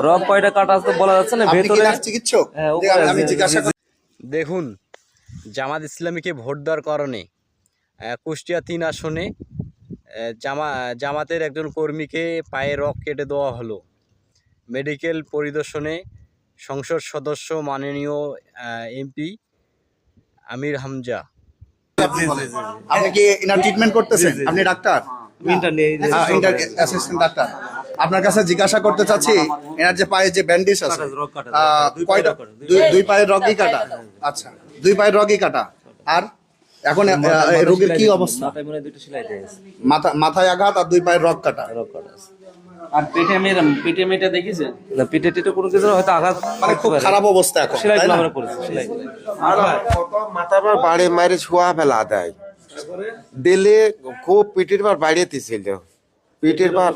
Rock কয়টা কাটা আছে বলা যাচ্ছে না। ভেতরে চিকিৎসক আমি জিজ্ঞাসা করি। দেখুন, জামাত ইসলামীকে ভোট দেওয়ার কারণে কুষ্টিয়া ৩ আসনে জামাতের একজন কর্মীকে পায়ে রক কেটে দেওয়া হলো। মেডিকেল পরিদর্শনে সংসদ সদস্য মাননীয় এমপি আমির হামজা। আপনি কি ইনার ট্রিটমেন্ট করতেছেন? আপনি ডাক্তার? Assistant doctor. আপনার কাছে জিজ্ঞাসা করতে চাচ্ছি, এনার যে পায়ে যে ব্যান্ডেজ আছে, দুই পায়ের রগই কাটা। আচ্ছা, দুই পায়ের রগই কাটা। আর এখন রোগীর কি অবস্থা? মাথায় আঘাত আর দুই পায়ের রগ কাটা। আর পেটে মেটা দেখেছেন না? পেটে টেটে কোনো কিছু হয়তো আঘাত, মানে খুব খারাপ অবস্থা। এখন সেলাই আমরা করেছি, সেলাই আর মাথার পর বাড়ি মারে শোয়া ফেলা দেয় দিলে খুব পিঠের পর বাড়িয়েছিল। পিঠের পর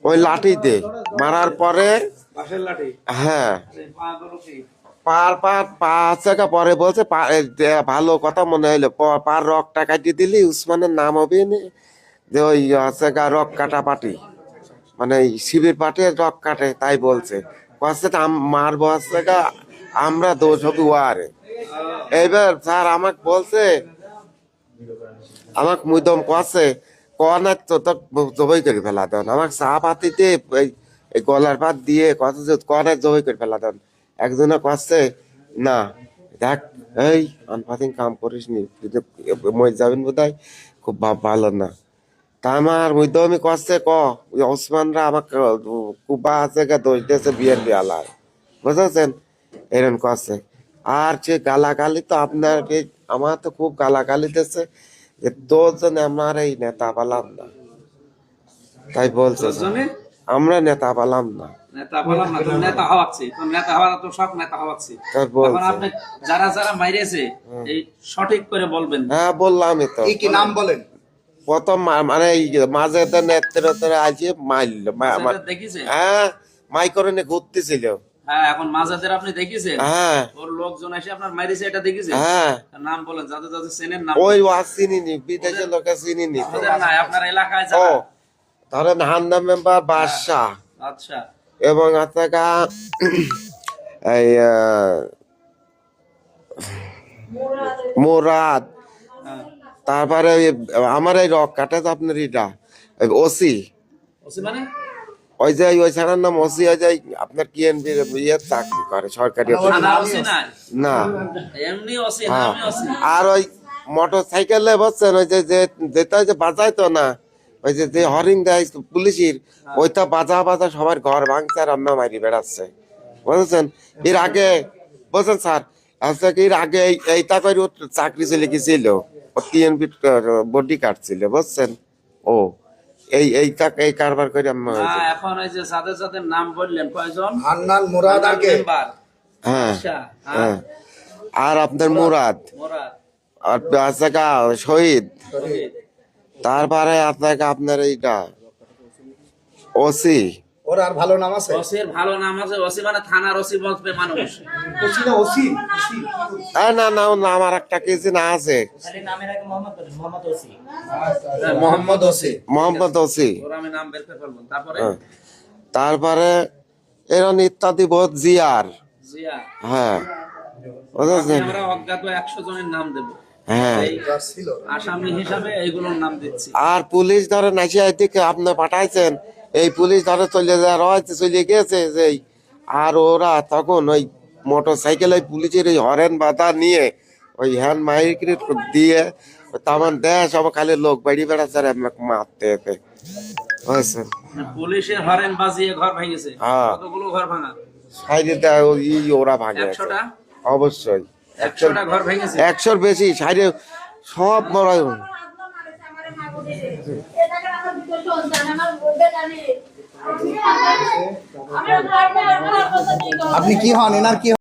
ওই লাঠি দে মারার পরে, হ্যাঁ পা চাকা পরে বলছে ভালো কথা মনে হইলো, পার রকটা কাটিয়ে দিলি উসমানের নাম হবে যে ওই রক কাটা পাটি, মানে শিবির পাটে রক কাটে, তাই বলছে। মারবো আমরা দোষ হবে ওয়ারে। এইবার স্যার আমাকে বলছে, আমাকে মুদম কছে কনার তো জবাই করে ফেলা দেন। আমাকে চা পাতিতে এই গলার পাত দিয়ে কত কনার জবাই করে ফেলা দেন। একজনে কছে না দেখ এই আনপাতিং কাম করিস নি, মই যাবেন বোধ হয়, খুব ভালো না। তা আমার মুদমি কছে ওসমানরা আমাকে কুবা আছে দোষ দিয়েছে বিয়ের বিয়ালায়, বুঝেছেন? এরকম কছে। আর সে গালাগালি তো আপনার আমার তো খুব গালাগালি দিচ্ছে যে তোর জন্য আমার এই নেতা পালাম না, তাই বলছে আমরা নেতা পালাম না। যারা যারা মাইরেছে সঠিক করে বলবেন। হ্যাঁ বললামই তো। কি নাম বলেন? প্রথম মানে মাঝে নেতৃত্বে আজকে মারল, হ্যাঁ মাই করে ঘুরতেছিল। হ্যাঁ, এখন মাজাদের আপনি দেখেছেন? হ্যাঁ, ওর লোকজন এসে আপনার মাইরেছে, এটা দেখেছেন? হ্যাঁ, নাম বলেন, যাদের যাদের চেনেন নাম। ওই চিনিনি, বিদেশের লোকে চিনিনি তো। আপনার এলাকায় ধরেন হান্না মেম্বার বাদশাহ, আচ্ছা, এবং আপনাকে এই মোরাদ, তারপরে আমার এই রক কাটা আপনার এটা ওসি, মানে ওই যে ওই ছাড়ার নাম ওসি, ওই যে আপনার কি চাকরি করে সরকারি না। আর ওই মোটর সাইকেলে বসছেন, ওই যে যেটা যে বাজায় তো না, ওই যে হরিং দেয় পুলিশের, ওইটা বাজা বাজা সবার ঘর ভাঙছে আর আমরা মারি বেড়াচ্ছে, বুঝেছেন? এর আগে বলছেন স্যার, আচ্ছা এর আগে এইটা করে চাকরি চলে গেছিল, টিএনপি বডি কাটছিল, বুঝছেন? ও এই কারবার করে আমরা এখন এই যে যাদের যাদের নাম বললেন কয়জন? হান্নান, মুরাদ আগে, হ্যাঁ হ্যাঁ, আর আপনার মুরাদ, আর আচ্ছা শহীদ, তারপরে আপনার এইটা ওসি। ওর আর ভালো নাম আছে? ওসির ভালো নাম আছে। ওসি মানে থানার ওসি বলবে মানুষ। ওসি না না, আমার একটা কিছু না আছে, মোহাম্মদ ওসি। তারপরে এরকম ইত্যাদি বহুত জিয়ার, হ্যাঁ অজ্ঞাত 100 জনের নাম দেব, হ্যাঁ আসামি হিসাবে এইগুলোর নাম দিচ্ছি। আর পুলিশ ধরে নাচিয়া দিকে আপনি পাঠাইছেন, এই পুলিশ ধরে চলে চলে গেছে যে, আর ওরা তখন ওই মোটর সাইকেল ওই পুলিশের ওই হরেন বাধা নিয়ে ওই হ্যান্ড মাইক্রেট দিয়ে তেমন দেয় সব খালি লোক বাড়ি বেড়াচ্ছে আর মারতে যেতে, বুঝছেন? পুলিশের হরেন বাজিয়ে ঘর ভেঙেছে। কতগুলো ঘর ভাঙা? সাইডে ওরা ভাঙে, 100টা অবশ্যই 100টা ঘর ভেঙেছে, 100-র বেশি সাইডে সব বড়। আপনি কি হন? এনার কি